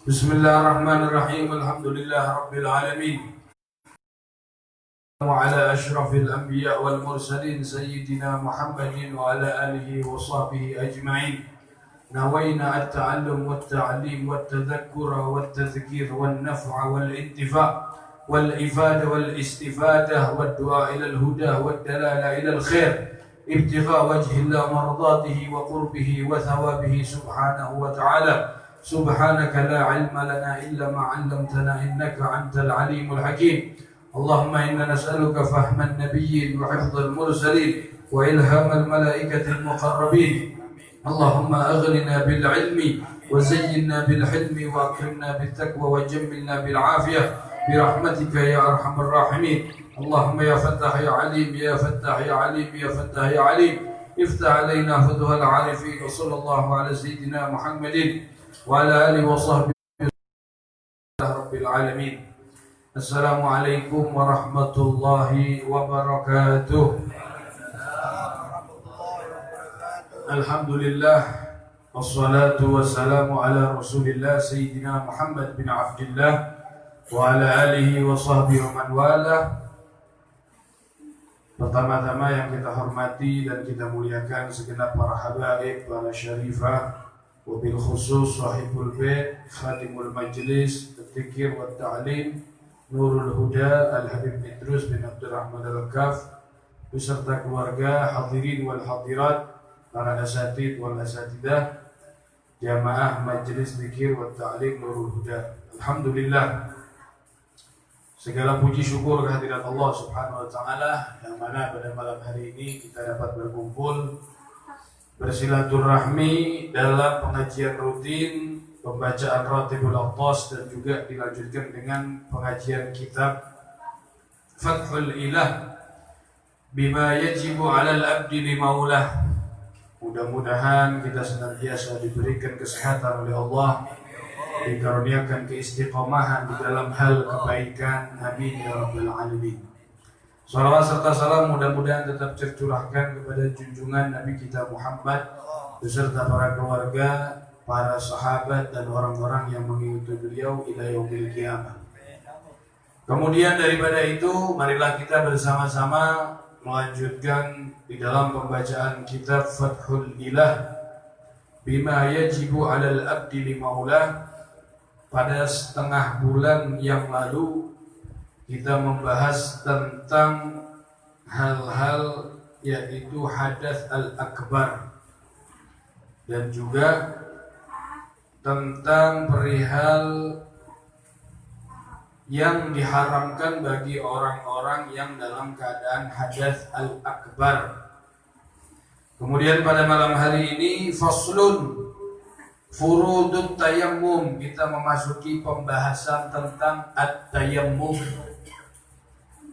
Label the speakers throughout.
Speaker 1: Bismillahirrahmanirrahim. Alhamdulillah Rabbil Alamin. Wa ala ashrafil anbiya wal mursalin Sayyidina Muhammadin wa ala alihi wa sahbihi ajma'in. Nawayna at-ta'allum wa at-ta'lim wa at-tadhakkura wa at-tadhkir wa an-naf'a wal intifa' wal ifada wal istifadah wa ad-du'a ila al-huda wa ad-dalala ila al-khair. Ibtigha wajhi Allah mardatihi wa qurbihi wa thawabihi subhanahu wa ta'ala. سبحانك لا علم لنا إلا ما علمتنا إنك أنت العليم الحكيم. اللهم إنا نسألك فهم النبيين وحفظ المرسلين وإلهام الملائكة المقربين. اللهم أغننا بالعلم وزينا بالحلم وأكرمنا بالتقوى وجملنا بالعافية برحمتك يا أرحم الراحمين. اللهم يا فتاح يا عليم يا فتاح يا عليم يا فتاح يا عليم افتح علينا فتوح العارفين. وصلى الله على سيدنا محمد وعلى آله وصحبه rabbil alamin. Assalamualaikum warahmatullahi wabarakatuh. Alhamdulillah wassalatu wassalamu ala Rasulillah Sayyidina Muhammad bin Abdullah wa ala alihi wa sahbihi wa man wala. Pertama-tama yang kita hormati dan kita muliakan segenap para habaib, para syarifah, wabil khusus sahibul bait, khadimul majlis, at-tikir wa ta'lim, Nurul Huda, Al-Habib Idrus bin Abdurrahman Al-Kaf, beserta keluarga, hadirin wal hadirat, para asatid wal asatidah, jamaah majlis tikir wa ta'lim Nurul Huda. Alhamdulillah, segala puji syukur kehadirat Allah Subhanahu wa Ta'ala, yang mana pada malam hari ini kita dapat berkumpul bersilaturahmi dalam pengajian rutin, pembacaan Ratibul Aqtas, dan juga dilanjutkan dengan pengajian kitab Fathul Ilah Bima Yajibu 'alal Abdi li Maulah. Mudah-mudahan kita senantiasa diberikan kesehatan oleh Allah, dikaruniakan keistiqomahan di dalam hal kebaikan. Amin ya rabbal alamin. Salawat serta salam mudah-mudahan tetap tercurahkan kepada junjungan Nabi kita Muhammad beserta para keluarga, para sahabat, dan orang-orang yang mengikuti beliau ila yaumil qiyamah. Kemudian daripada itu, marilah kita bersama-sama melanjutkan di dalam pembacaan kitab Fathul Ilah Bima Yajibu 'alal Abdi li Maulah. Pada setengah bulan yang lalu kita membahas tentang hal-hal yaitu hadas al-akbar dan juga tentang perihal yang diharamkan bagi orang-orang yang dalam keadaan hadas al-akbar. Kemudian pada malam hari ini faslun furudut tayammum, kita memasuki pembahasan tentang at-tayammum.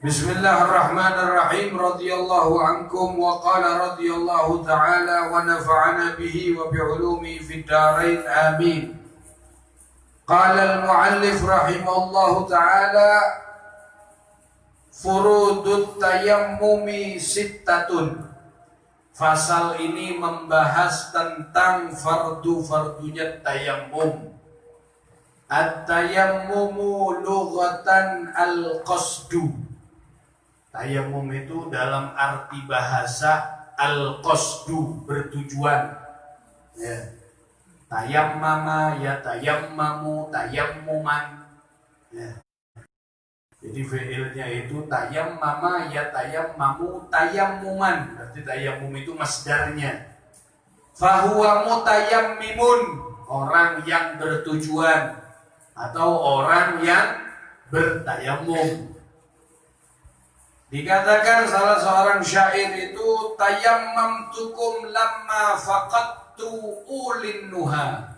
Speaker 1: Bismillahirrahmanirrahim. Radhiyallahu ankum wa qala radhiyallahu ta'ala wa nafa'ana bihi wa bi'ulumi fid darain amin. Qala al-muallif rahimahullahu ta'ala furudut tayammumi sittatun. Fasal ini membahas tentang fardu-fardunya tayammum. At-tayammumu lughatan al-qasdu. Tayammum itu dalam arti bahasa al-qasdu, bertujuan. Ya. Tayammama, ya tayammamu, tayammuman. Ya. Jadi fi'ilnya itu tayammama, ya tayammamu, tayammuman. Berarti tayammum itu masdarnya. Fahuwa mutayammimun, orang yang bertujuan atau orang yang bertayammum. Dikatakan salah seorang syair itu, tayammamtukum lamma faqattu ulin nuha.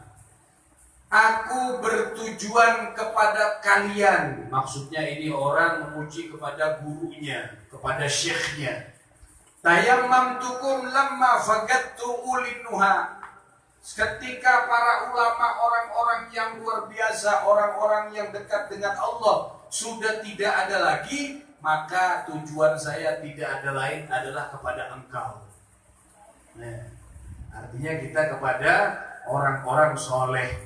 Speaker 1: Aku bertujuan kepada kalian. Maksudnya ini orang memuji kepada gurunya, kepada syekhnya. Tayammamtukum lamma faqattu ulin nuha. Ketika para ulama, orang-orang yang luar biasa, orang-orang yang dekat dengan Allah sudah tidak ada lagi, maka tujuan saya tidak ada lain adalah kepada engkau. Nah, artinya kita kepada orang-orang soleh.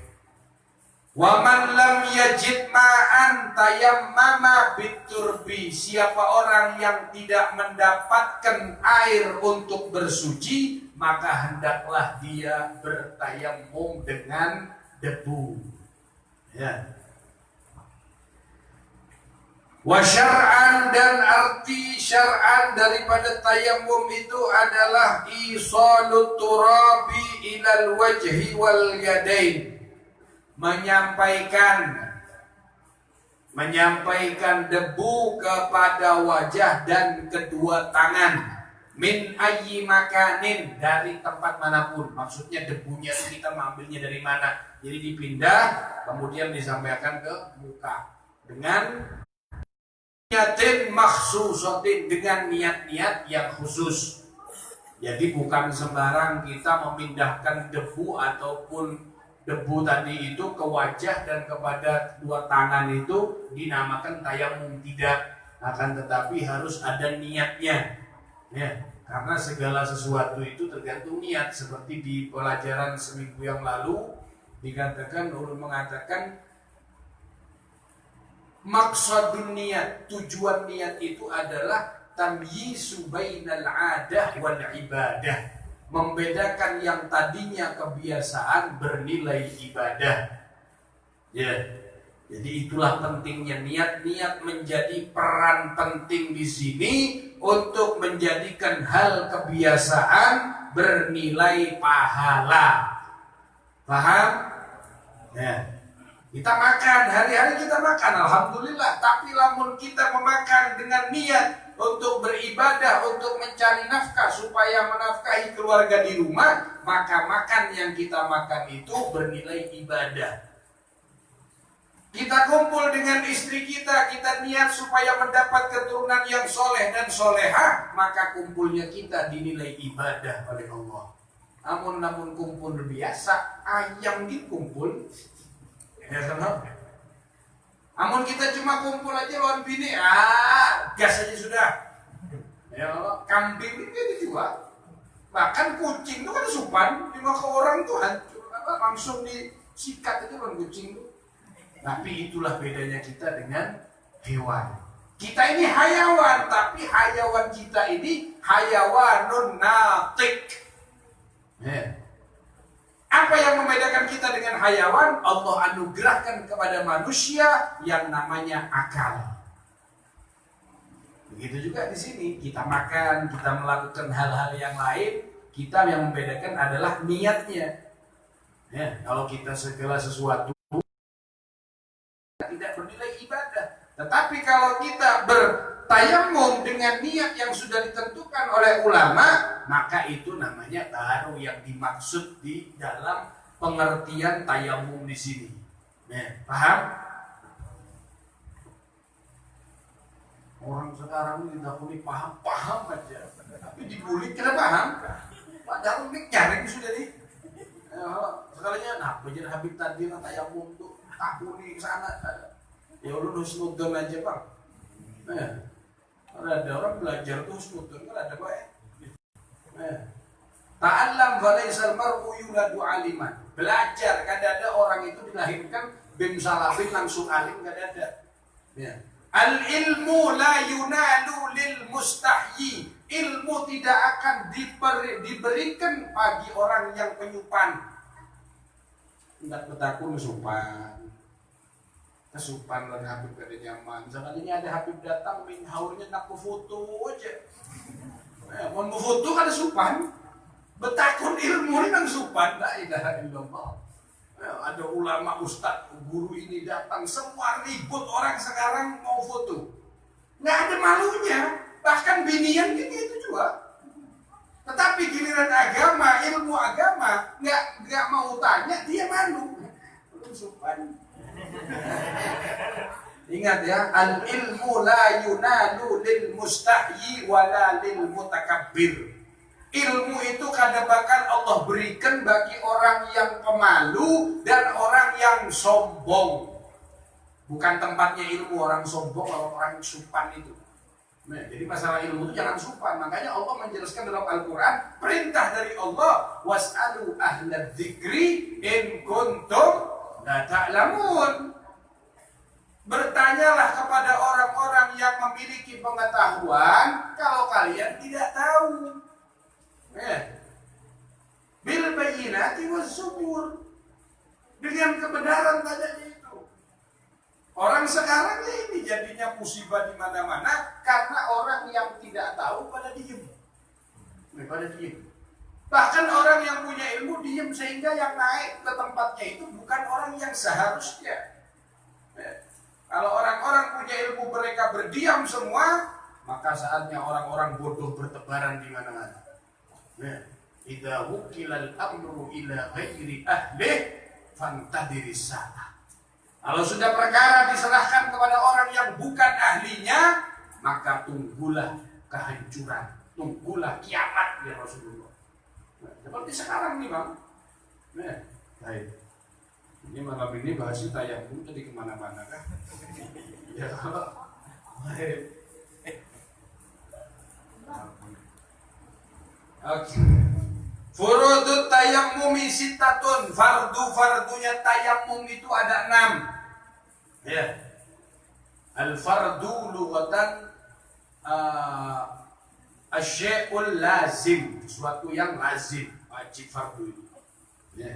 Speaker 1: Wa man lam yajid ma'an tayammama biturbi. Siapa orang yang tidak mendapatkan air untuk bersuci, maka hendaklah dia bertayammum dengan debu. Ya. Wa syar'an, dan arti syar'an daripada tayammum itu adalah isalut turabi ilal wajhi wal yadain. Menyampaikan debu kepada wajah dan kedua tangan, min ayyi makanin, dari tempat manapun. Maksudnya debunya itu kita mengambilnya dari mana, jadi dipindah kemudian disampaikan ke muka dengan niatin makhsusatin, dengan niat-niat yang khusus. Jadi bukan sembarang kita memindahkan debu ataupun debu tadi itu ke wajah dan kepada dua tangan itu dinamakan tayammum, tidak. Akan tetapi harus ada niatnya, ya, karena segala sesuatu itu tergantung niat. Seperti di pelajaran seminggu yang lalu dikatakan, ulun mengatakan maksudun niat, tujuan niat itu adalah tamyizu bainal adah wal ibadah, membedakan yang tadinya kebiasaan bernilai ibadah. Ya, jadi itulah pentingnya niat. Niat menjadi peran penting di sini untuk menjadikan hal kebiasaan bernilai pahala. Paham? Ya. Kita makan, hari-hari kita makan, alhamdulillah. Tapi lamun kita memakan dengan niat untuk beribadah, untuk mencari nafkah supaya menafkahi keluarga di rumah, maka makan yang kita makan itu bernilai ibadah. Kita kumpul dengan istri kita, kita niat supaya mendapat keturunan yang soleh dan solehah, maka kumpulnya kita dinilai ibadah oleh Allah. Namun kumpul biasa, ayam dikumpul, ya sama. Namun kita cuma kumpul aja lawan bini, gas aja sudah. Ya, kambing ini dijual. Bahkan kucing itu kan supan, dimakan orang tuh hancur, langsung disikat aja kan kucing itu. Tapi itulah bedanya kita dengan hewan. Kita ini hayawan, tapi hayawan kita ini hayawanun natik. Ya. Apa yang membedakan kita dengan hayawan? Allah anugerahkan kepada manusia yang namanya akal. Begitu juga di sini, kita makan, kita melakukan hal-hal yang lain, kita yang membedakan adalah niatnya. Ya, kalau kita segala sesuatu tidak bernilai ibadah. Tetapi kalau kita bertayammum dengan niat yang sudah ditentukan oleh ulama, maka itu namanya baru yang dimaksud di dalam pengertian tayammum di sini. Ya, paham? Orang sekarang ini dahulu paham aja, tapi dibully kira paham. Padahal ini nyaring sudah nih. Sekalinya, nah penjelasan Habib tadi tayammum tuh tahu nih ke sana. Ya lu husnudon aja bang. Ada orang belajar tuh husnudon kan ada baik. Ta'allam walaisal mar'u yuladu aliman. Belajar, kadang ada orang itu dilahirkan bim salabin langsung alim, kadang ada. Ya. Al ilmu la yunalu lil mustahyi. Ilmu tidak akan diberikan bagi orang yang penyupan. Enggak betakun supan. Kesupan dan Habib ada nyaman. Sekalinya ada Habib datang, haulnya nak foto aja. Mau foto kan ada supan. Betakun ilmu ini kan supan. La ilaha illallah. Ada ulama, ustadz, guru ini datang, semua ribut orang sekarang mau foto. Nggak ada malunya. Bahkan binian gitu juga. Tetapi giliran agama, ilmu agama, nggak mau tanya, dia malu. Belum supan. Ingat ya, al ilmu la yunalu lil mustahyi wala lil mutakabbir. Ilmu itu kadang-kadang Allah berikan bagi orang yang pemalu dan orang yang sombong. Bukan tempatnya ilmu orang sombong atau orang supan itu. Nah, jadi masalah ilmu itu jangan supan. Makanya Allah menjelaskan dalam Al-Quran, perintah dari Allah, was'alu ahla dzikri in kuntum la ta'lamun. Bertanyalah kepada orang-orang yang memiliki pengetahuan kalau kalian tidak tahu. Bil bayyinati was zubur. Dengan kebenaran tadi itu. Orang sekarang ini jadinya musibah di mana-mana karena orang yang tidak tahu pada diem. Bahkan orang yang punya ilmu diem sehingga yang naik ke tempatnya itu bukan orang yang seharusnya. Kalau orang-orang punya ilmu mereka berdiam semua, maka saatnya orang-orang bodoh bertebaran di mana-mana. Idza wukilal amru ila ghairi ahlih fantadiris saah. Kalau sudah perkara diserahkan kepada orang yang bukan ahlinya, maka tunggulah kehancuran, tunggulah kiamat ya Rasulullah. Seperti sekarang nih Bang. Baik. Ini malam ini bahasnya tayamum tadi kemana-mana kan? Ya kalau baik. Oke. Furudut tayammumi sittatun. Fardu-fardunya tayammum itu ada 6. Ya. Al-fardu lughatan asyai'ul lazim, sesuatu yang lazim, wajib fardu itu. Ya.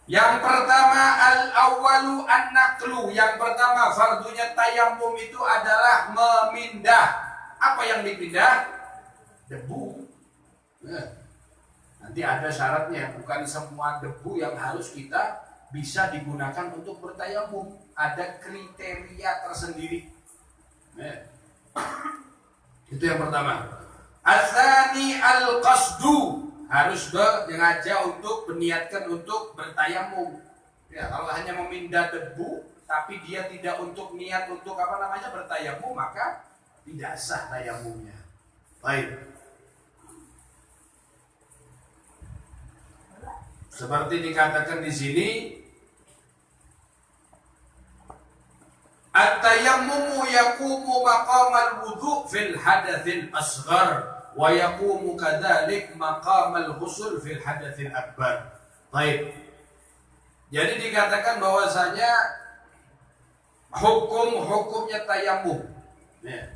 Speaker 1: Yang pertama al-awwalu an-naqlu. Yang pertama fardunya tayammum itu adalah memindah. Apa yang dipindah? Debu. Ya. Nanti ada syaratnya, bukan semua debu yang harus kita bisa digunakan untuk bertayamum. Ada kriteria tersendiri. Ya. Itu yang pertama. Ats-tsani al-qasdu. Harus sengaja untuk meniatkan untuk bertayamum. Ya, kalau hanya memindah debu tapi dia tidak untuk niat untuk bertayamum, maka tidak sah tayamumnya. Baik. Seperti dikatakan di sini, at-tayammumu yaqumu maqamal wudhu fil hadatsil asghar wa yaqumu kadzalik maqamal ghusl fil hadatsil akbar. Baik. Jadi dikatakan bahwasanya hukum-hukumnya tayammum. Ya.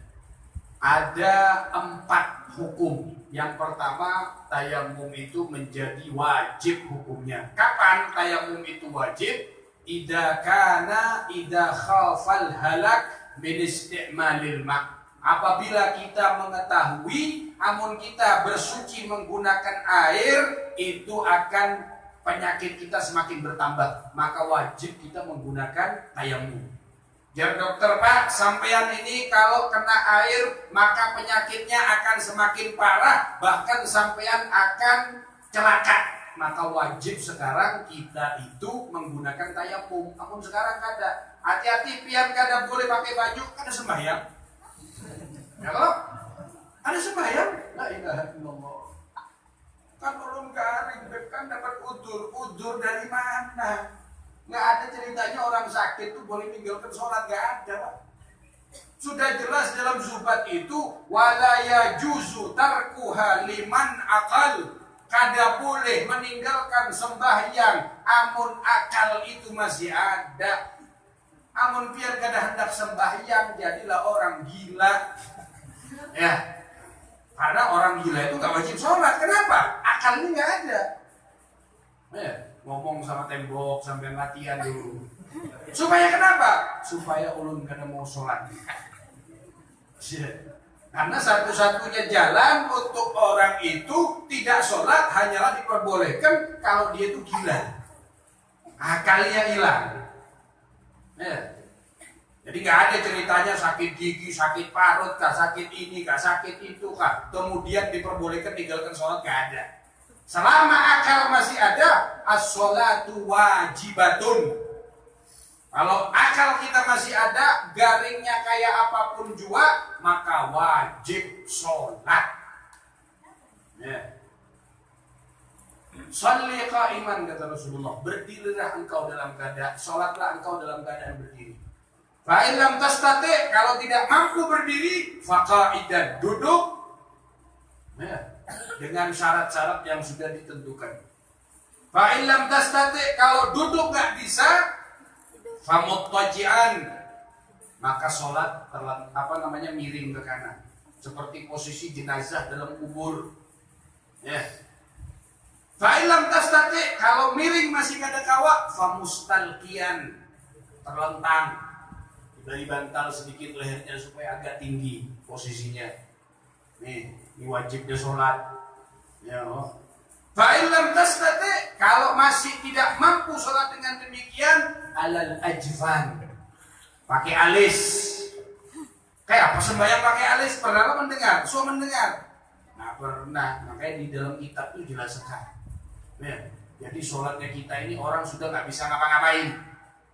Speaker 1: Ada 4 hukum. Yang pertama, tayammum itu menjadi wajib hukumnya. Kapan tayammum itu wajib? Idza khafal halak min isti'malil ma'. Apabila kita mengetahui amun kita bersuci menggunakan air, itu akan penyakit kita semakin bertambah, maka wajib kita menggunakan tayammum. Jar dokter, Pak, sampean ini kalau kena air maka penyakitnya akan semakin parah, bahkan sampean akan celaka. Maka wajib sekarang kita itu menggunakan tayammum. Namun sekarang kada. Hati-hati biar kada boleh pakai baju, kada sembahyang. Ya kalau ada sembahyang, la ilaha illallah. Kan ulun garing, kan dapat udur dari mana? Nggak ada ceritanya orang sakit itu boleh meninggalkan sholat, nggak ada Pak. Sudah jelas dalam zubat itu wala yajuzu tarkuha liman akal. Kada boleh meninggalkan sembahyang amun akal itu masih ada. Amun biar kada hendak sembahyang jadilah orang gila. Ya. Karena orang gila itu nggak wajib sholat. Kenapa? Akalnya nggak ada. Ya. Ngomong sama tembok sampai latihan dulu. Supaya kenapa? Supaya ulun kada mau sholat. Karena satu-satunya jalan untuk orang itu tidak sholat hanyalah diperbolehkan kalau dia itu gila, akalnya hilang. Ya. Jadi nggak ada ceritanya sakit gigi, sakit parut, kah sakit ini, kah sakit itu, kah kemudian diperbolehkan tinggalkan sholat, nggak ada. Selama akal masih ada, as-sholatu wajibatun. Kalau akal kita masih ada, garingnya kayak apapun juga, maka wajib sholat. Ya. Sholli qa'iman kata Rasulullah, berdirilah engkau dalam keadaan, sholatlah engkau dalam keadaan berdiri. Fa in lam tastati, kalau tidak mampu berdiri, faqa'idan, duduk. Ya. Dengan syarat-syarat yang sudah ditentukan. Fa in lam tastati, kalau duduk nggak bisa, famuttaji'an, maka sholat miring ke kanan, seperti posisi jenazah dalam kubur. Ya. Fa in lam tastati, kalau miring masih kada kawa, famustalqiyan, terlentang, dari bantal sedikit lehernya supaya agak tinggi posisinya. Nih, ini wajibnya sholat. Ya. Fa in lam tastati, kalau masih tidak mampu sholat dengan demikian, alal ajfan, pakai alis. Kayak apa sembahyang pakai alis? Pernah mendengar? So mendengar? Nah pernah. Makanya di dalam kitab itu jelaskan. Ya. Jadi sholatnya kita ini orang sudah nggak bisa ngapa-ngapain.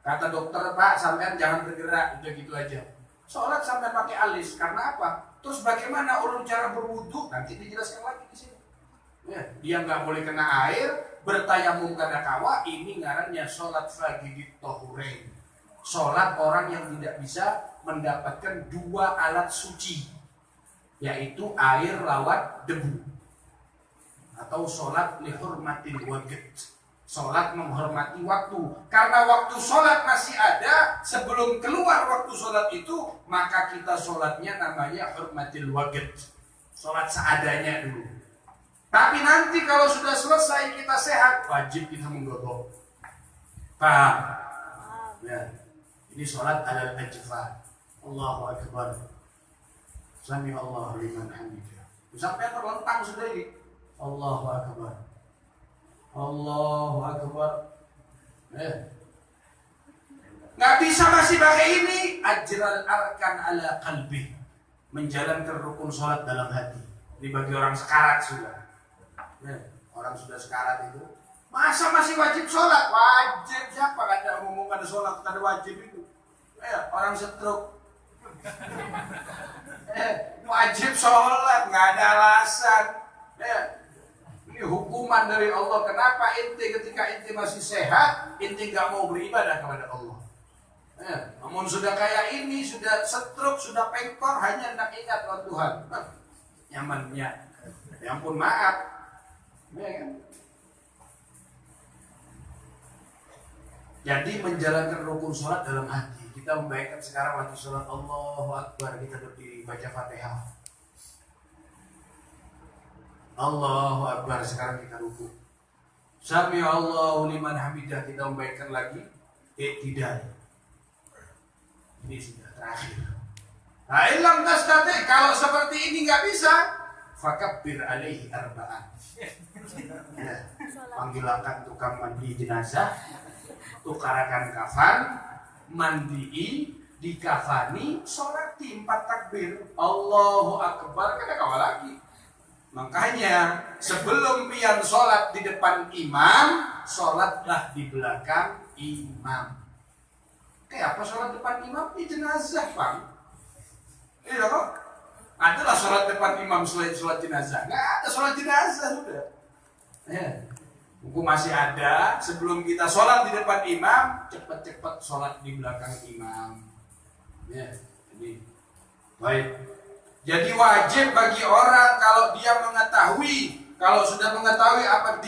Speaker 1: Kata dokter, Pak, sampean jangan bergerak, udah gitu aja. Sholat sampai pakai alis, karena apa? Terus bagaimana urut cara berwudu? Nanti dijelaskan lagi di sini. Ya, dia nggak boleh kena air, bertayamum kada kawa, ini ngarannya sholat fagidit tohurein. Sholat orang yang tidak bisa mendapatkan dua alat suci, yaitu air lawan debu. Atau sholat lihurmatil waqt, sholat menghormati waktu. Karena waktu sholat masih ada, sebelum keluar waktu sholat itu, maka kita sholatnya namanya hurmatil waqt, sholat seadanya dulu. Tapi nanti kalau sudah selesai kita sehat, wajib kita menggodok. Paham? Ya. Ini sholat alal ajfa. Allahu akbar. Sami Allahu liman hamidah. Sampai terlentang sudah ini. Allahu akbar. Allahu akbar. Nggak bisa masih pakai ini. Ajral arkan ala qalbi, menjalankan rukun sholat dalam hati. Ini bagi orang sekarat sudah. Orang sudah sekarat itu, masa masih wajib sholat? Wajib, siapa kata ngomong ada sholat ada wajib itu? Orang stroke. Wajib sholat, nggak ada alasan. Ini hukuman dari Allah. Kenapa ente ketika ente masih sehat, ente nggak mau beribadah kepada Allah? Namun sudah kayak ini, sudah stroke, sudah pengkor, hanya hendak ingat Tuhan. Nyamannya, ya ampun maaf. Ya, kan? Jadi menjalankan rukun sholat dalam hati. Kita membaikkan sekarang waktu sholat Allahu Akbar, kita berdiri baca Fatihah. Allahu Akbar, sekarang kita ruku. Sami Allahu liman hamidah, kita membaikkan lagi. Tidak. Ini sudah terakhir. Nah, ilam tastati, kalau seperti ini nggak bisa, fakabbir alaihi arba'an. Ya, panggilkan tukang mandi jenazah, tukarakan kafan, mandii, dikafani, sholati 4 takbir, Allahu Akbar, kada kawa lagi. Makanya sebelum pian sholat di depan imam, sholatlah di belakang imam. Kayak apa sholat depan imam? Di jenazah, Bang. Iya kok? Adalah sholat depan imam selain sholat jenazah. Nggak ada sholat jenazah sudah. Hukum masih ada. Sebelum kita sholat di depan imam, cepat-cepat sholat di belakang imam. Jadi baik. Jadi wajib bagi orang kalau dia mengetahui, kalau sudah mengetahui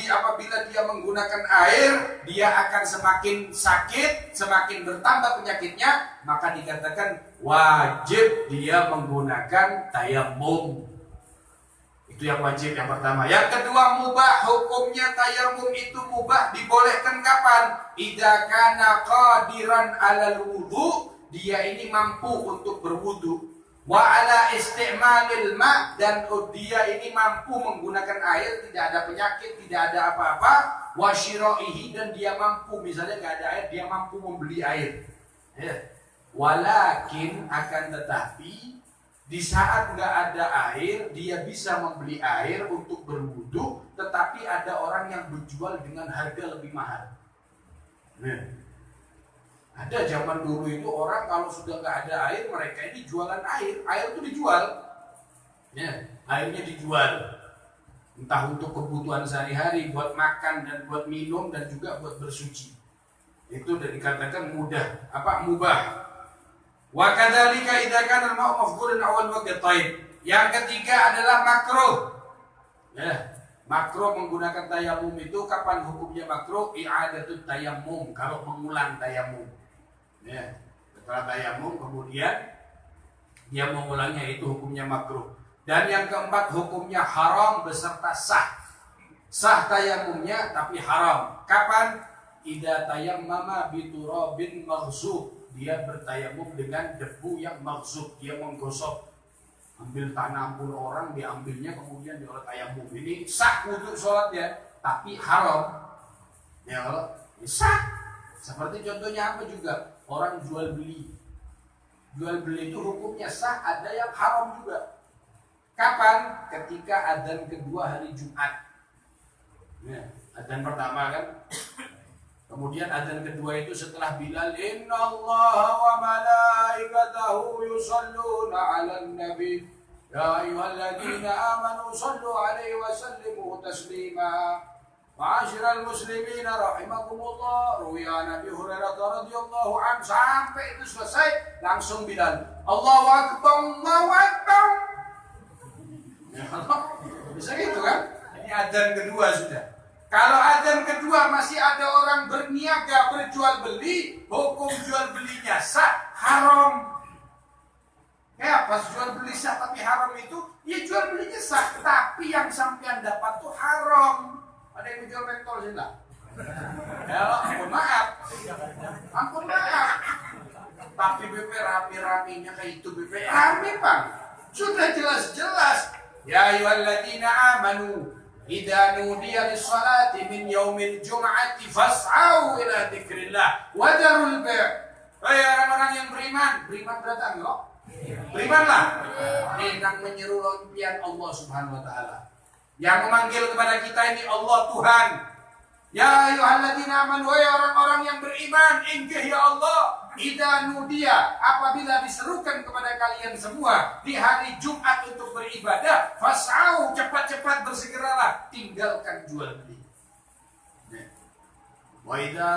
Speaker 1: apabila dia menggunakan air, dia akan semakin sakit, semakin bertambah penyakitnya, maka dikatakan wajib dia menggunakan tayammum. Itu yang wajib yang pertama. Yang kedua, mubah. Hukumnya tayamum itu mubah, dibolehkan kapan? Idza kana qadiran 'alal wudu, dia ini mampu untuk berwudu. Wa 'ala isti'malil ma', dan dia ini mampu menggunakan air, tidak ada penyakit, tidak ada apa-apa. Wa syira'ihi, dan dia mampu, misalnya nggak ada air, dia mampu membeli air. Walakin, akan tetapi, di saat nggak ada air, dia bisa membeli air untuk berwudu, tetapi ada orang yang berjual dengan harga lebih mahal. Ada zaman dulu itu orang kalau sudah nggak ada air, mereka ini jualan air. Air itu dijual, airnya dijual, entah untuk kebutuhan sehari-hari, buat makan dan buat minum dan juga buat bersuci. Itu udah dikatakan mubah. Wa kadzalika idza kana al-ma'u mafdhulan awal waqt taib. Yang ketiga adalah makruh. Makruh menggunakan tayamum itu kapan hukumnya makruh? I'adatut tayamum, kalau mengulang tayamum. Ya, setelah tayamum kemudian dia mengulangnya, itu hukumnya makruh. Dan yang keempat hukumnya haram beserta sah. Sah tayamumnya tapi haram. Kapan? Idza tayammama bi turabin maghsub. Dia bertayamum dengan debu yang maghsub, dia menggosok. Ambil tanah pun orang, diambilnya kemudian diolah tayamum. Ini sah untuk sholatnya, tapi haram. Ya kalau sah. Seperti contohnya apa juga? Orang jual beli. Jual beli itu hukumnya sah, ada yang haram juga. Kapan? Ketika adzan kedua hari Jumat. Ya, adzan pertama kan. Kemudian adzan kedua itu setelah Bilal, innallaha wa malaikatahu yusalluna 'alan nabi ya ayyuhalladzina amanu sallu 'alaihi wa sallimu taslima. Ma'asyiral muslimina rahimakumullah. Ruwiya Nabi Hurairah radhiyallahu anhu. Sampai itu selesai, langsung Bilal, Allahu akbar, Allahu akbar. Ya, bisa gitu kan? Ini adzan kedua sudah. Kalau adzan kedua masih ada orang berniaga berjual beli, hukum jual belinya sah, haram. Ya, pas jual beli sah tapi haram itu, ya jual belinya sah, tapi yang sampean dapat tuh haram. Ada yang jual mentol sih enggak? Ya, ampun maaf. Ampun maaf. Tapi BP rame-ramenya kayak itu, BP rame Bang. Sudah jelas-jelas. Ya ayyuhalladzina amanu idza nudiya lis-salati min yaumil jum'ati fas'au ila dzikrillah wa dharul bai'. Hai orang-orang yang beriman, beriman berdatang loh. Berimanlah. Dengan menyeru lampian Allah Subhanahu wa taala. Yang memanggil kepada kita ini Allah Tuhan. Ya ayyuhalladzina amanu, wahai orang-orang yang beriman, inggih ya Allah, idza nudiya, apabila diserukan kepada kalian semua di hari Jumat untuk beribadah, fas'au, cepat-cepat bersegeralah, tinggalkan jual beli. Wa idza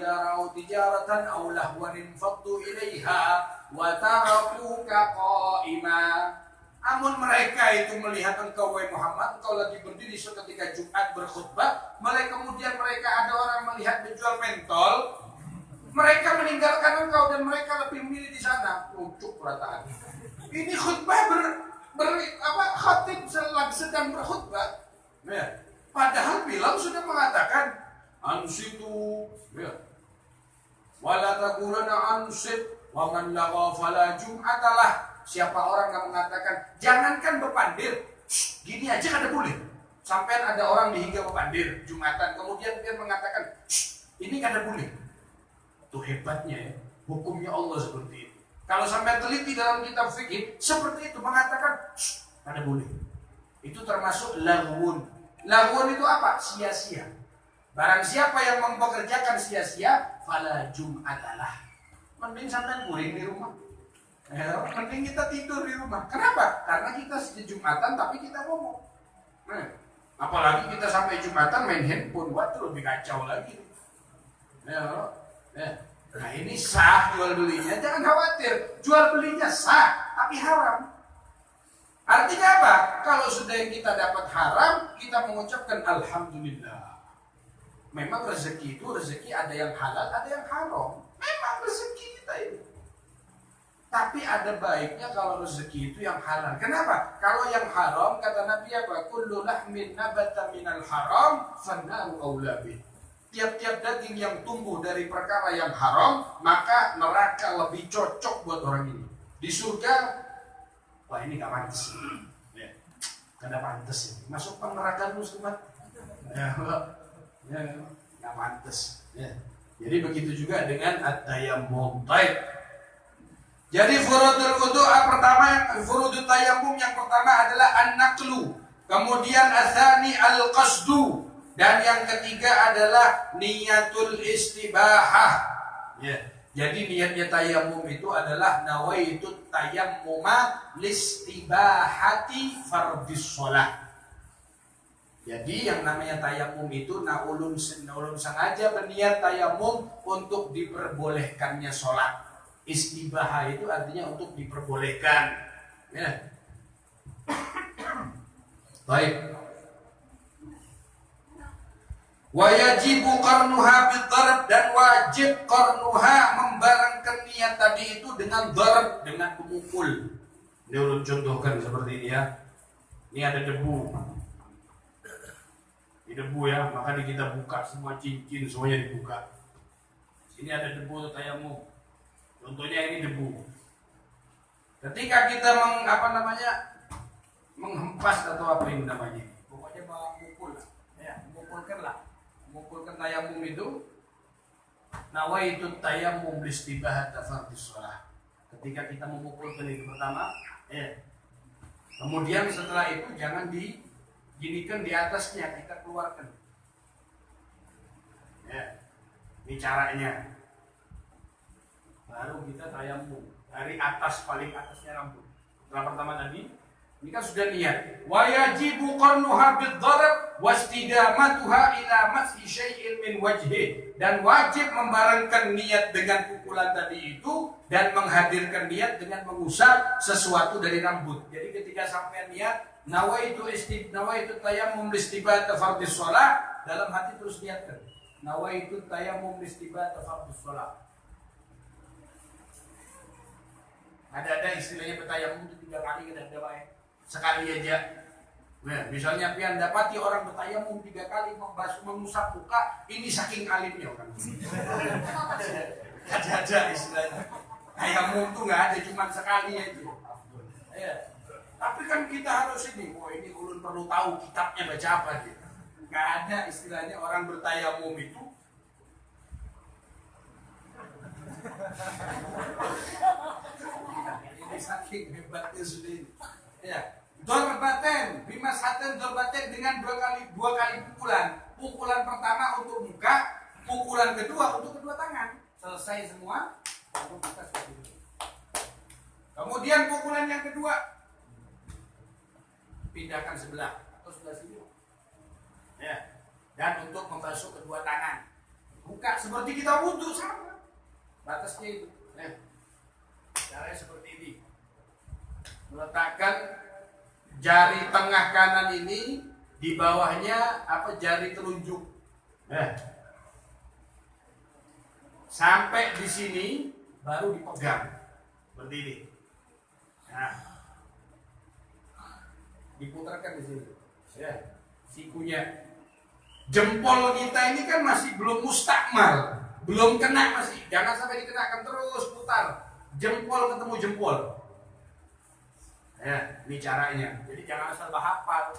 Speaker 1: ra'u tijaratan aw lahwan infaddu ilaiha wa tarakuka qa'ima. Namun mereka itu melihat engkau wahai Muhammad, engkau lagi berdiri ketika Jumat berkhutbah, kemudian mereka ada orang melihat menjual mentol, mereka meninggalkan engkau dan mereka lebih memilih di sana. Lucu perkataan. Ini khutbah khatib sedang berkhutbah. Ya. Padahal Bilal sudah mengatakan ansitu, ya. Wala taqulana ansit wa man lagha fala jum'atalah. Siapa orang yang mengatakan jangankan berpandir, gini aja kada boleh. Sampai ada orang dihingga berpandir Jumatan, kemudian dia mengatakan ini kada boleh. Itu hebatnya ya, hukumnya Allah seperti itu. Kalau sampai teliti dalam kitab fikih seperti itu, mengatakan kada boleh. Itu termasuk laghun. Laghun itu apa? Sia-sia. Barang siapa yang mempekerjakan sia-sia, fala jum'atalah. Mending sampai guring di rumah. Ya, mending kita tidur di rumah. Kenapa? Karena kita Jumatan tapi kita ngomong. Nah, apalagi kita sampai Jumatan main handphone, waduh lebih kacau lagi. Ya, ya. Nah ini sah jual belinya, jangan khawatir. Jual belinya sah, tapi haram. Artinya apa? Kalau sudah yang kita dapat haram, kita mengucapkan alhamdulillah. Memang rezeki itu rezeki ada yang halal, ada yang haram. Memang rezeki kita ini. Tapi ada baiknya kalau rezeki itu yang halal. Kenapa? Kalau yang haram, kata Nabi apa? Kullu lahmin nabata minal haram fannaru aula bih. Tiap-tiap daging yang tumbuh dari perkara yang haram, maka neraka lebih cocok buat orang ini. Di surga, wah ini gak pantas. Ya, gak pantas ini. Masuk ke neraka dulu teman. Ya, gak pantas. Ya. Jadi begitu juga dengan at-tayammum. Baik. Jadi furudul wudu pertama, furudut tayammum yang pertama adalah an-naqlu, kemudian ats-tsani al-qasdu, dan yang ketiga adalah niyatul istibahah. Ya. Jadi niatnya tayammum itu adalah nawaitut tayammuma listibahati fardhis shalah. Jadi yang namanya tayammum itu ulun sengaja berniat tayammum untuk diperbolehkannya sholat. Istibahah itu artinya untuk diperbolehkan. Ya. Baik. Wa yajibu qarnuha bidharb, dan wajib qarnuha membarengkan niat tadi itu dengan dharb, dengan pemukul. Ini ulun contohkan seperti ini ya. Ini ada debu. Ini debu ya, makanya kita buka semua cincin, semuanya dibuka. Ini ada debu tayamum. Contohnya ini debu. Ketika kita menghempas atau apa ini namanya, pokoknya memukul, ya, memukulkan tayamum itu, nawaitu tayamum listibahat fardhis shalah. Ketika kita memukulkan itu pertama, kemudian setelah itu jangan diginikan di atasnya, kita keluarkan. Ya, ini caranya. Baru kita tayamum dari atas, paling atasnya rambut. Setelah pertama tadi, ini kan sudah niat. Wa yajibu qarnuha bidharb wastidamatuha ila mashi syai'in min wajhi, dan wajib membarengkan niat dengan pukulan tadi itu dan menghadirkan niat dengan mengusap sesuatu dari rambut. Jadi ketika sampai niat nawaitu tayammum listibat fardhis shalah, dalam hati terus niatkan nawaitu tayammum listibat fardhis shalah. Ada istilahnya bertayamum itu 3 kali, ada baik. Sekali aja. Nah, misalnya pian dapati orang bertayamum 3 kali mengusap muka, ini saking alimnya orang. Ada istilahnya. Tayamum itu nggak ada, cuma sekali aja. Ya. Tapi kan kita harus ini, ini ulun perlu tahu kitabnya baca apa gitu. Nggak ada istilahnya orang bertayamum itu. Ini saking hebatnya sudah ini. Ya, dorbaten, bimashaten dorbaten, dengan dua kali pukulan. Pukulan pertama untuk muka, pukulan kedua untuk kedua tangan. Selesai semua, baru kita seperti itu. Kemudian pukulan yang kedua, pindahkan sebelah atau sebelah sini. Ya, dan untuk membasuh kedua tangan. Buka seperti kita wudhu sama. Batasnya itu. Caranya seperti ini. Meletakkan jari tengah kanan ini di bawahnya jari telunjuk. Sampai di sini baru dipegang. Seperti ini. Nah. Diputarkan di sini. Ya, sikunya. Jempol kita ini kan masih belum mustakmal, belum kena masih. Jangan sampai dikenakan, terus putar. Jempol ketemu jempol. Ya, ini caranya. Jadi jangan asal hafal.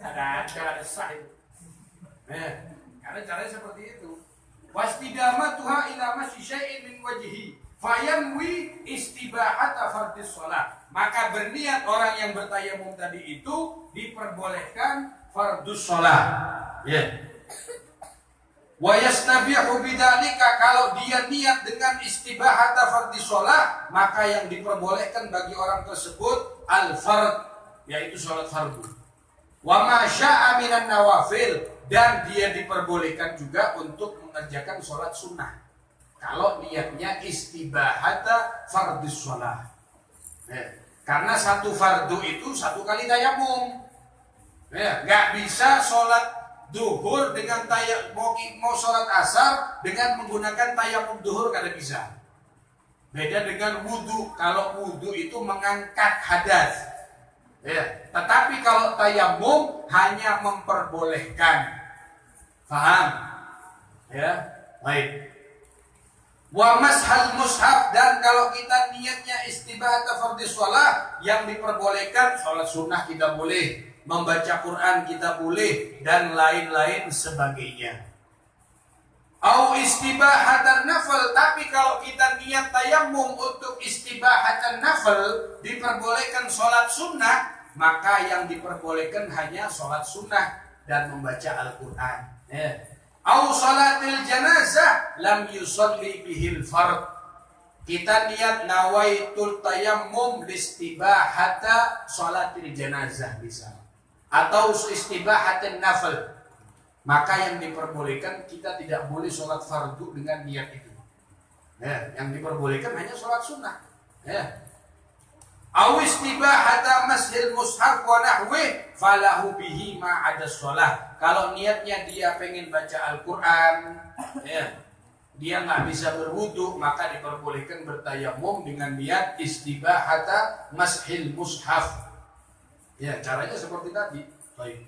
Speaker 1: Ada sah itu. Karena caranya seperti itu. Wastidamatuha ila masyi syai'in min wajhi fayanwi istibahata fardhis shalah. Maka berniat orang yang bertayamum tadi itu diperbolehkan fardhus shalah. Ya. Wa yastabihu bidzalika, kalau dia niat dengan istibahata fardhis shalah, maka yang diperbolehkan bagi orang tersebut al-fard, yaitu salat fardu. Wa ma syaa minan nawafil, dan dia diperbolehkan juga untuk mengerjakan salat sunnah. Kalau niatnya istibahata fardhis shalah. Karena satu fardu itu 1 kali tayamum. Nggak bisa sholat duhur dengan mau sholat asar dengan menggunakan tayamum duhur, kada bisa. Beda dengan wudhu. Kalau wudhu itu mengangkat hadas. Tetapi kalau tayamum hanya memperbolehkan. Faham? Baik. Wa mashal mushaf, dan kalau kita niatnya istibahata fardhis shalah, yang diperbolehkan sholat sunnah kita boleh, membaca Quran kita boleh, dan lain-lain sebagainya. Au istibahatan nafal, tapi kalau kita niat tayamum untuk istibahatan nafal, diperbolehkan sholat sunnah, maka yang diperbolehkan hanya sholat sunnah dan membaca Al-Quran. Au sholatil janazah lam yusalli bihil fard. Kita niat nawaitul tayammum listibahata sholatil janazah bisa. Atau istibahatin nafal. Maka yang diperbolehkan, kita tidak boleh sholat fardu dengan niat itu. Yang diperbolehkan hanya sholat sunnah. Awis tibahata mashil mushaf wa nahwi falahu bihi ma'ada sholah. Kalau niatnya dia pengen baca Al-Quran, ya, dia nggak bisa berwudu, maka diperbolehkan bertayamum dengan niat istibahata mashil mushaf. Ya, caranya seperti tadi. Baik.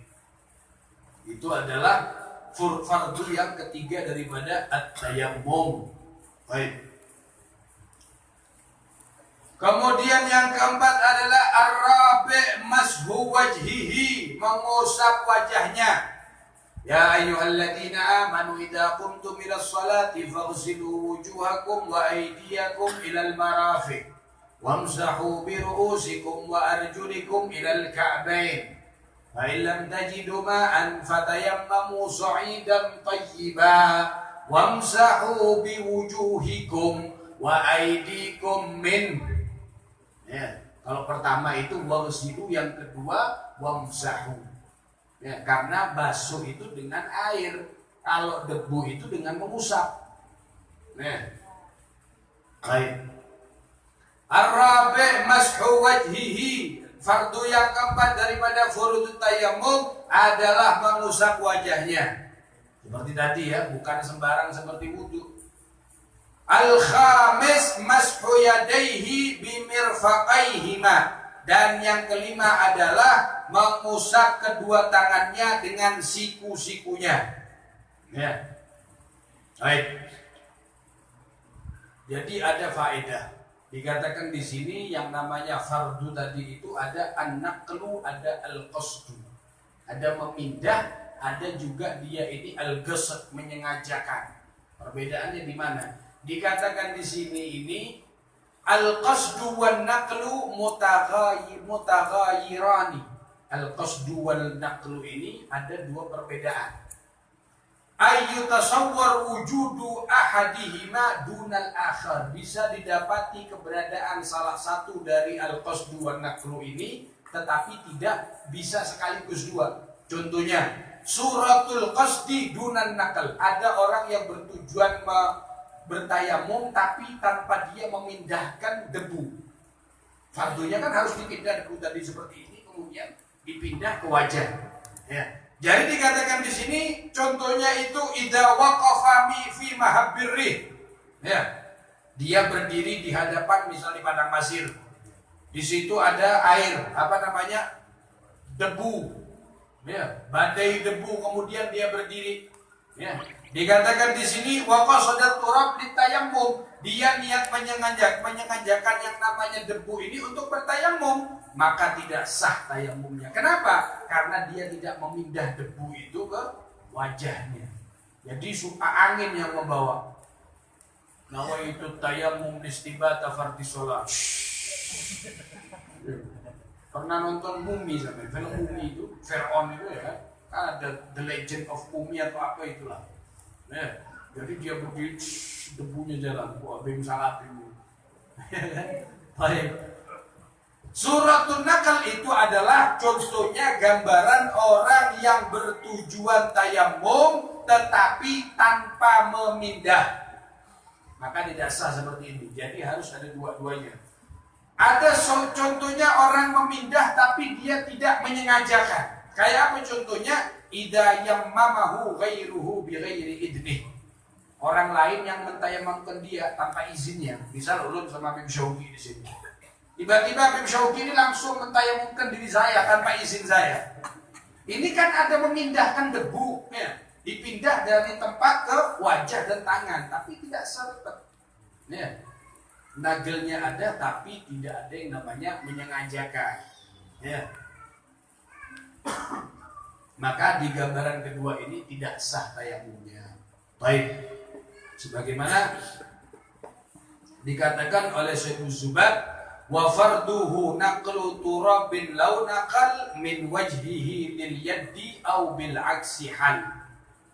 Speaker 1: Itu adalah fardu yang ketiga daripada at-tayammum. Baik. Kemudian yang keempat adalah ar-rabi' mashu wajhihi, mengusap wajahnya. Ya ayyuhalladzina amanu idza qumtum ilas salati faghsilu wujuhakum wa aydiyakum ilal marafiq wamsahu bi ru'usikum wa arjulikum ilal ka'bayn. Fa in lam tajidu ma'an fatayammamu sa'idan thayyiban wamsahu bi wujuhikum wa aydikum min. Ya, kalau pertama itu waghsilu, yang kedua wamsahu. Ya, karena basuh itu dengan air, kalau debu itu dengan mengusap. Ya. Baik. Ar-rabi' mashu wajhihi, fardu yang keempat daripada furudut tayammum adalah mengusap wajahnya. Seperti tadi ya, bukan sembarang seperti wudu. Al-khamis mashu yadaihi bimirfaqaihima, dan yang kelima adalah mengusap kedua tangannya dengan siku-sikunya. Ya. Baik. Jadi ada faedah. Dikatakan di sini yang namanya fardu tadi itu ada an-naqlu, ada al-qasdu. Ada memindah, ada juga dia ini al-qasd, menyengajakan. Perbedaannya di mana? Dikatakan di sini ini al-qasdu wan naqlu mutaghayirani. Al-qasdu wal naqlu ini ada dua perbedaan. Ayyutasawwar wujudu ahadihima dunal akhar, bisa didapati keberadaan salah satu dari al-qasdu wan naqlu ini, tetapi tidak bisa sekaligus dua. Contohnya suratul qasdi dunan naql, ada orang yang bertujuan bertayamum tapi tanpa dia memindahkan debu. Fardunya kan harus dipindah debu tadi seperti ini, kemudian dipindah ke wajah. Ya. Jadi dikatakan di sini contohnya itu idza waqafa fi mahabbirri. Ya. Dia berdiri di hadapan misalnya padang pasir. Di situ ada air, apa namanya? Debu. Ya, badai debu, kemudian dia berdiri. Ya. Dikatakan di sini waqasadat turab litayammum, dia niat menyengajakan yang namanya debu ini untuk bertayamum, maka tidak sah tayamumnya. Kenapa? Karena dia tidak memindah debu itu ke wajahnya. Jadi angin yang membawa. Nawaitu tayammum istibata fardhi shalah. Pernah nonton Mumi sampai film Mumi itu, Fir'aun itu ya, kan ada The Legend of Mumi atau apa itulah. Ya, jadi dia berdiri, debunya jalan, bim salat itu. Baik. Suratul Naql itu adalah contohnya gambaran orang yang bertujuan tayammum tetapi tanpa memindah. Maka tidak sah seperti ini. Jadi harus ada dua-duanya. Ada contohnya orang memindah tapi dia tidak menyengajakan. Kayak apa contohnya? Idza yammamahu ghairuhu bighairi idnih. Orang lain yang mentayamamkan dia tanpa izinnya. Misal ulun sama Bim Syauqi di sini. Tiba-tiba Bim Syauqi ini langsung mentayamamkan diri saya tanpa izin saya. Ini kan ada memindahkan debu, ya. Dipindah dari tempat ke wajah dan tangan, tapi tidak serta. Ya. Nagelnya ada tapi tidak ada yang namanya menyengajakan. Ya. Maka di gambaran kedua ini tidak sah tayamumnya. Baik. Sebagaimana dikatakan oleh Syekh Zubair, wa farduhu naqlu turabin law naqal min wajhihi lil yaddi aw bil aksi hal.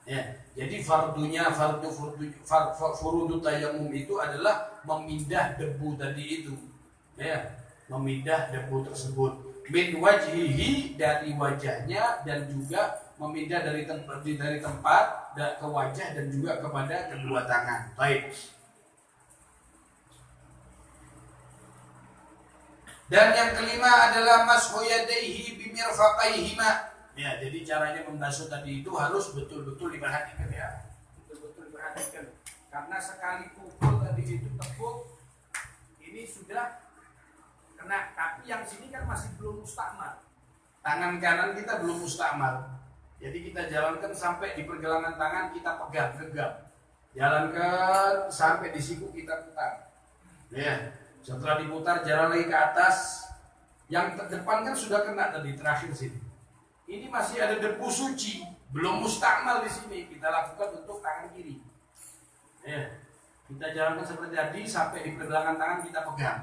Speaker 1: Ya, jadi fardunya furudu tayammum itu adalah memindah debu tadi itu. Ya, memindah debu tersebut. Min wajhihi, dari wajahnya, dan juga memindah dari tempat ke wajah dan juga kepada kedua tangan. Baik. Dan yang kelima adalah mashu yadayhi bimirfaqaihima. Ya, jadi caranya membasuh tadi itu harus betul-betul diperhatikan ya. Betul-betul diperhatikan. Karena sekali pukul tadi itu tepuk, ini sudah kena. Tapi yang sini kan masih belum mustakmal. Tangan kanan kita belum mustakmal. Jadi kita jalankan sampai di pergelangan tangan kita pegang, genggam. Jalankan sampai di siku kita putar. Ya. Setelah diputar jalan lagi ke atas. Yang terdepan kan sudah kena tadi terakhir sini. Ini masih ada debu suci, belum mustakmal di sini. Kita lakukan untuk tangan kiri. Ya. Kita jalankan seperti tadi sampai di pergelangan tangan kita pegang.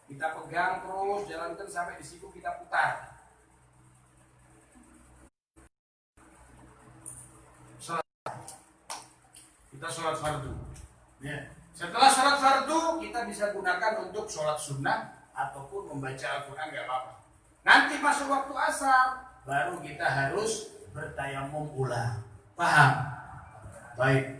Speaker 1: Kita pegang terus jalankan sampai di situ kita putar. Kita sholat fardu. Ya. Setelah sholat fardu kita bisa gunakan untuk sholat sunnah ataupun membaca Al-Quran, nggak apa-apa. Nanti masuk waktu asar baru kita harus bertayamum ulang. Paham? Baik.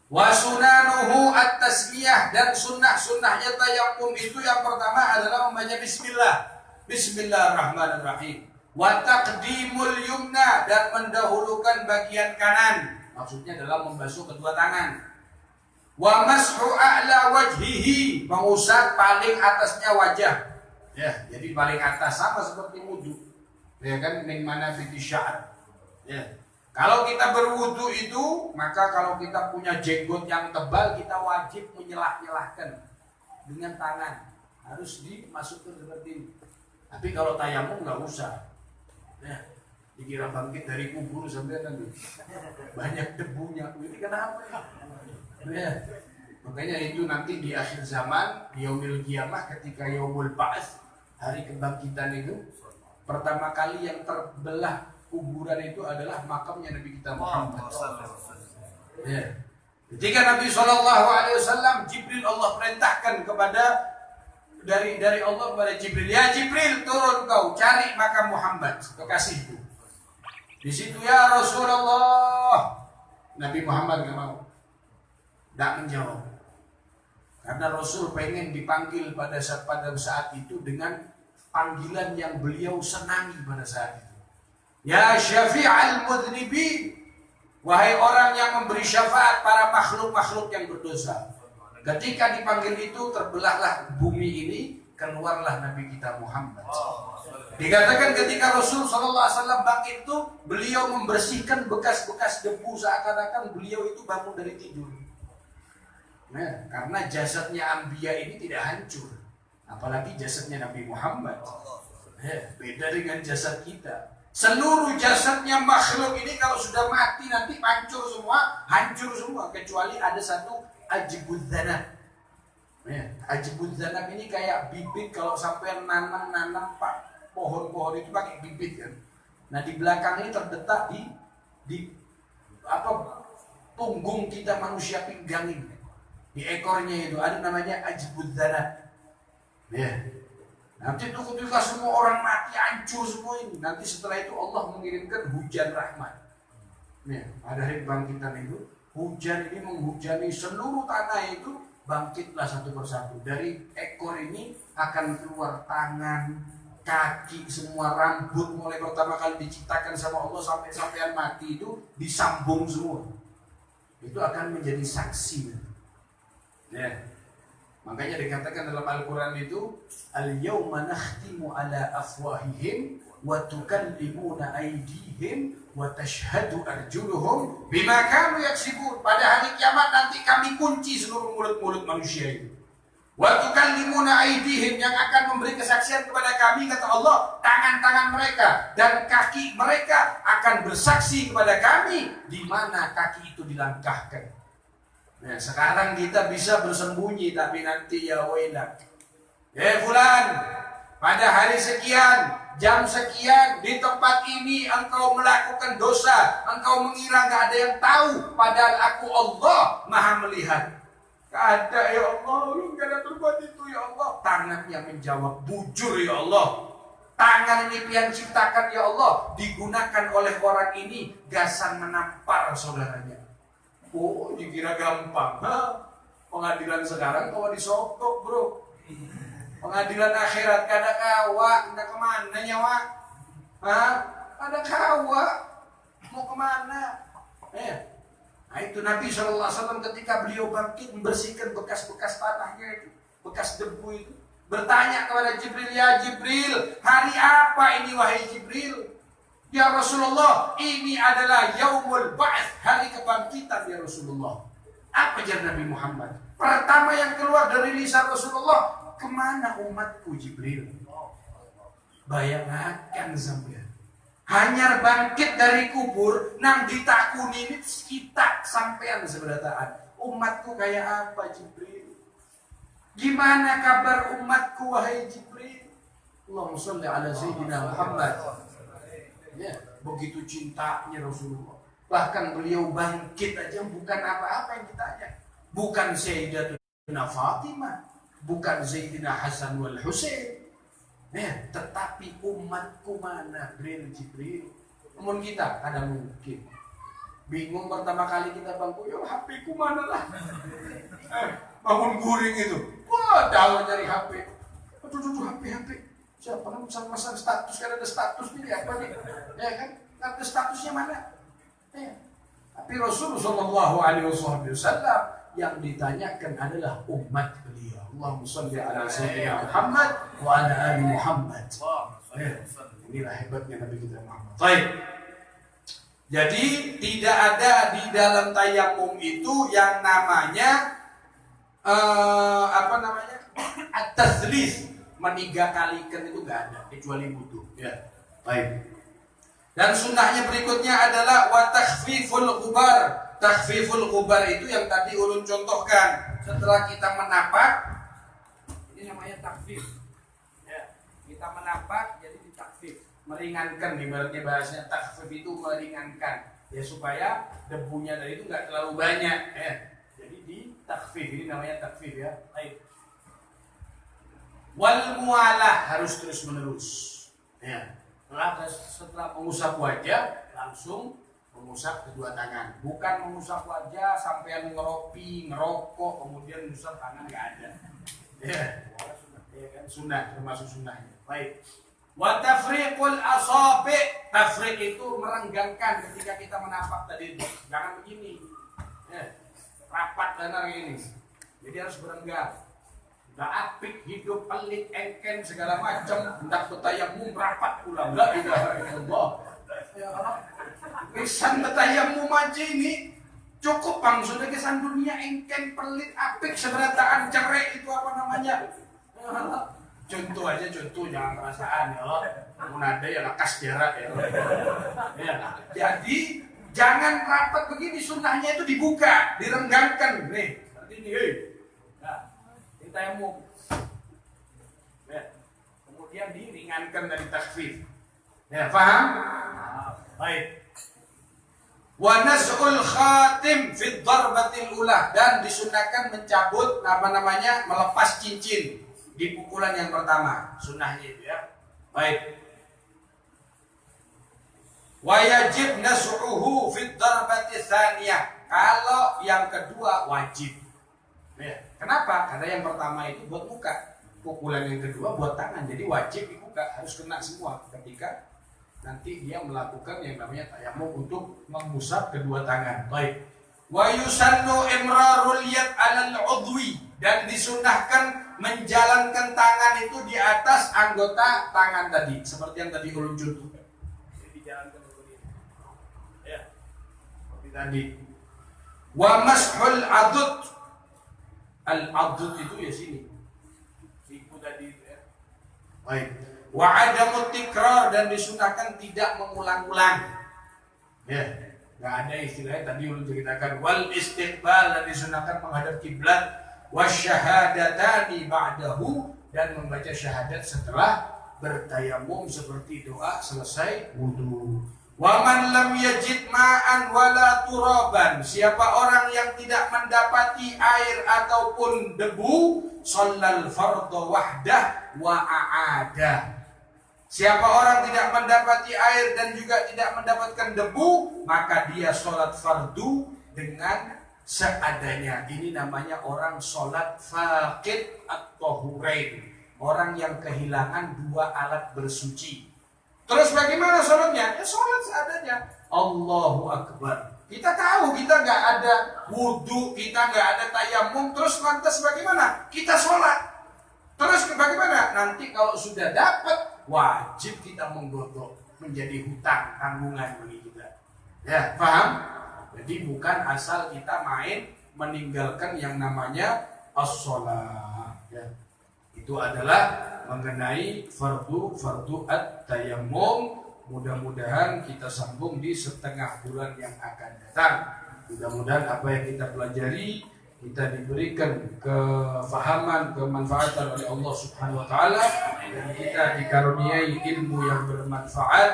Speaker 1: Wa sunanuhu at-tasmiyah, dan sunnahnya tayamum itu yang pertama adalah membaca bismillah. Bismillahirrahmanirrahim. Wa taqdimul yumna, dan mendahulukan bagian kanan. Maksudnya adalah membasuh kedua tangan. Wa mashu a'la wajhihi, mengusap paling atasnya wajah. Ya, jadi paling atas sama seperti wudu. Ya kan, min mana fi sya'ar. Ya. Kalau kita berwudu itu, maka kalau kita punya jenggot yang tebal, kita wajib menyelah-nyelahkan dengan tangan. Harus dimasukkan seperti ini. Tapi kalau tayamum nggak usah. Ya. Dikira bangkit dari kubur sampai nanti banyak debunya. Ini kenapa ya? Ya. Makanya itu nanti di akhir zaman, di yaumil qiyamah, ketika yaumul ba'ats, hari kebangkitan itu, pertama kali yang terbelah kuburan itu adalah makamnya Nabi kita Muhammad. Ya. Ketika Nabi SAW, Jibril Allah perintahkan kepada dari Allah kepada Jibril, ya Jibril turun kau cari makam Muhammad kekasihku. Di situ ya Rasulullah, Nabi Muhammad nggak mau, nggak menjawab, karena Rasul pengen dipanggil pada saat itu dengan panggilan yang beliau senangi pada saat itu. Ya syafi'al mudhnibin, wahai orang yang memberi syafaat para makhluk-makhluk yang berdosa. Ketika dipanggil itu terbelahlah bumi ini, keluarlah Nabi kita Muhammad. Dikatakan ketika Rasul SAW bangkit itu, beliau membersihkan bekas-bekas debu seakan-akan beliau itu bangun dari tidur. Nah, karena jasadnya Anbiya ini tidak hancur, apalagi jasadnya Nabi Muhammad. Beda dengan jasad kita. Seluruh jasadnya makhluk ini kalau sudah mati nanti hancur semua, kecuali ada satu ajibud dzanab. Ajibud dzanab ini kayak bibit kalau sampai nanam pak pohon-pohon itu pakai bibit kan. Nah di belakang ini terdetak di punggung kita manusia pinggang ini, di ekornya itu ada namanya ajibud dzanab. Nanti itu ketika semua orang mati hancur semua ini, nanti setelah itu Allah mengirimkan hujan rahmat. Pada hari kebangkitan itu hujan ini menghujani seluruh tanah itu, bangkitlah satu persatu. Dari ekor ini akan keluar tangan, kaki, semua rambut mulai pertama kali diciptakan sama Allah sampai sampean mati itu disambung semua. Itu akan menjadi saksi. Makanya dikatakan dalam Al-Quran itu, al-yawma nakhtimu ala afwahihim wa tukallimuna aydihim wa tashhadu arjuluhum bima kanu yaksibun. Pada hari kiamat nanti kami kunci seluruh mulut-mulut manusia itu. Wa tukallimuna aydihim, yang akan memberi kesaksian kepada kami, kata Allah, tangan-tangan mereka dan kaki mereka akan bersaksi kepada kami di mana kaki itu dilangkahkan. Nah, sekarang kita bisa bersembunyi, tapi nanti ya wailah. Fulan, pada hari sekian, jam sekian, di tempat ini engkau melakukan dosa, engkau mengira gak ada yang tahu, padahal aku Allah Maha melihat. Gak ada ya Allah, lu gak ada berbuat itu ya Allah. Tangan yang menjawab, bujur ya Allah. Tangan ini yang ciptakan ya Allah, digunakan oleh orang ini gasan menampar saudaranya. Oh, dikira gampang. Pengadilan sekarang kalau disogok bro. Pengadilan akhirat kada kawa, ndak kemana nyawa? Hah? Kada kawa, mau kemana? Nah itu Nabi SAW ketika beliau bangkit membersihkan bekas-bekas tanahnya itu, bekas debu itu, bertanya kepada Jibril, ya Jibril, hari apa ini wahai Jibril? Ya Rasulullah, ini adalah yaumul ba'ats, hari kebangkitan ya Rasulullah. Apa jawab Nabi Muhammad? Pertama yang keluar dari lisan Rasulullah, kemana umatku Jibril? Bayangkan sampai hanya bangkit dari kubur, nang ditakuni ini kita sampean seberataan. Umatku kayak apa Jibril? Gimana kabar umatku wahai Jibril? Allahumma sholli ala sayyidina Muhammad. Ya, begitu cintanya Rasulullah. Bahkan beliau bangkit aja bukan apa-apa yang ditanya. Bukan Sayyidatuna Fatimah, bukan Sayyidina Hasan wal Husain. Tetapi umatku mana Jibril? Namun kita kadang mungkin bingung pertama kali kita bangku, ya HP ku mana lah? Bangun guring itu, wah tahu dari HP. Aduh HP. Siapa kan pasang status, kan ada status nih apa nih? Ya kan? Ada statusnya mana? Tapi Rasulullah SAW yang ditanyakan adalah umat beliau. Allahumma sholli ala sayyidina Muhammad wa ala ali Muhammad. Inilah hebatnya Nabi kita Muhammad. Baik. Jadi tidak ada di dalam tayamum itu yang namanya at-taslis, meniga kalikan itu enggak ada kecuali wudu. Ya. Baik. Dan sunnahnya berikutnya adalah wa takhfiful ghubar. Takhfiful ghubar itu yang tadi ulun contohkan. Setelah kita menapak, ini namanya takhfif. Ya, kita menapak jadi ditakfif, meringankan, ibaratnya bahasanya takhfif itu meringankan. Ya supaya debunya dari itu enggak terlalu banyak, ya. Jadi ditakfif, ini namanya takhfif ya. Baik. Wal mualah harus terus menerus. Ya. Setelah mengusap wajah langsung mengusap kedua tangan, bukan mengusap wajah sampai ngeropi, ngerokok kemudian mengusap tangan, nggak ada. Ya kan sunnah, termasuk sunnahnya. Baik. Wa tafriqul asabi, tafriq itu merenggangkan ketika kita menapak tadi itu. Jangan begini. Rapat benar ini. Jadi harus berenggang. Gak apik, hidup, pelik, engken, segala macam. Hendak bertayamum rapat pula. La ilaha illallah. Ya Allah. Kesan bertayamum aja ini cukup bang. Sudah kesan dunia engken, pelik, apik, seberataan, cerai itu apa namanya. Ya Allah. Contoh aja, jangan perasaan ya Allah. Namun ada yang lekas jarak ya Allah. Ya. Jadi jangan rapat begini, sunnahnya itu dibuka, direnggangkan. Nih, seperti ini. Tayamum. Ya. Kemudian diringankan dari takhfif. Ya, paham? Baik. Wa nas'ul khatim fi darbatil ula, dan disunahkan mencabut melepas cincin di pukulan yang pertama. Sunnahnya itu ya. Baik. Wa yajib nas'uhu fi darbati tsaniyah. Kalau yang kedua wajib. Ya. Kenapa? Karena yang pertama itu buat muka, pukulan yang kedua buat tangan. Jadi wajib dibuka, harus kena semua ketika nanti dia melakukan yang namanya tayamum untuk mengusap kedua tangan. Baik. Wa yusannu imrarul yad 'alal 'udwi, dan disunahkan menjalankan tangan itu di atas anggota tangan tadi, seperti yang tadi ulun contohkan. Jadi dijalankan seperti ini. Ya. Seperti tadi. Wa mashul adud. Al-adud itu ya sini. Siku tadi itu ya. Baik. Wa adamut tikrar, dan disunahkan tidak mengulang-ulang. Ya. Enggak ada istilahnya tadi ulun ceritakan. Wal istiqbal, dan disunahkan menghadap kiblat. Wasyahadatani ba'dahu, dan membaca syahadat setelah bertayamum seperti doa selesai wudu. Wa man lam yajid ma'an wala turaban, siapa orang yang tidak mendapati air ataupun debu, shallal fardhu wahdah wa a'ada. Siapa orang tidak mendapati air dan juga tidak mendapatkan debu, maka dia sholat fardu dengan seadanya. Ini namanya orang sholat faqid at-tahurain. orang yang kehilangan dua alat bersuci. Terus bagaimana sholatnya? Ya sholat seadanya. Allahu Akbar. Kita tahu kita nggak ada wudhu, kita nggak ada tayamum, terus lantas bagaimana? Kita sholat. Terus bagaimana? Nanti kalau sudah dapat, wajib kita menggodok, menjadi hutang, tanggungan bagi kita. Ya, paham? Jadi bukan asal kita main meninggalkan yang namanya as-sholat. Ya. Itu adalah mengenai fardu at-tayammum. Mudah-mudahan kita sambung di setengah bulan yang akan datang. Mudah-mudahan apa yang kita pelajari kita diberikan kefahaman, kemanfaatan oleh Allah Subhanahu wa taala, dan kita dikaruniai ilmu yang bermanfaat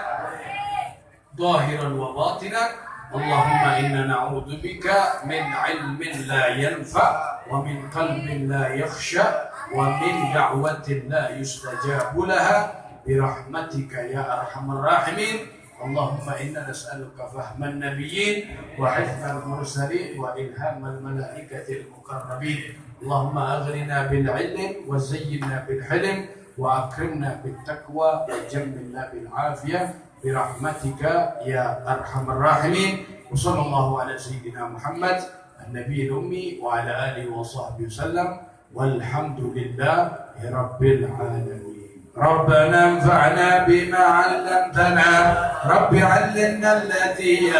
Speaker 1: zahiran wa batinan. Allahumma inna na'udzubika min ilmin la yanfa wa min qalbin la yakhsha wa min da'watin la yustajabu laha birahmatika ya arhamar rahimin. Allahumma inna nas'aluka fahman nabiyyin wa hifdzal mursalin wa ilhamal malaikatil muqarrabin. Allahumma aghnina bil ilm wa zayyinna bil hilm wa akrimna bit taqwa wa jammilna bil afiyah birahmatika ya arhamar rahimin. Wa sallallahu ala sayyidina Muhammad an-nabiyil ummi wa ala alihi wa sahbihi wasallam walhamdulillahi rabbil alamin. ربنا انفعنا بما علمتنا رب علمنا الذي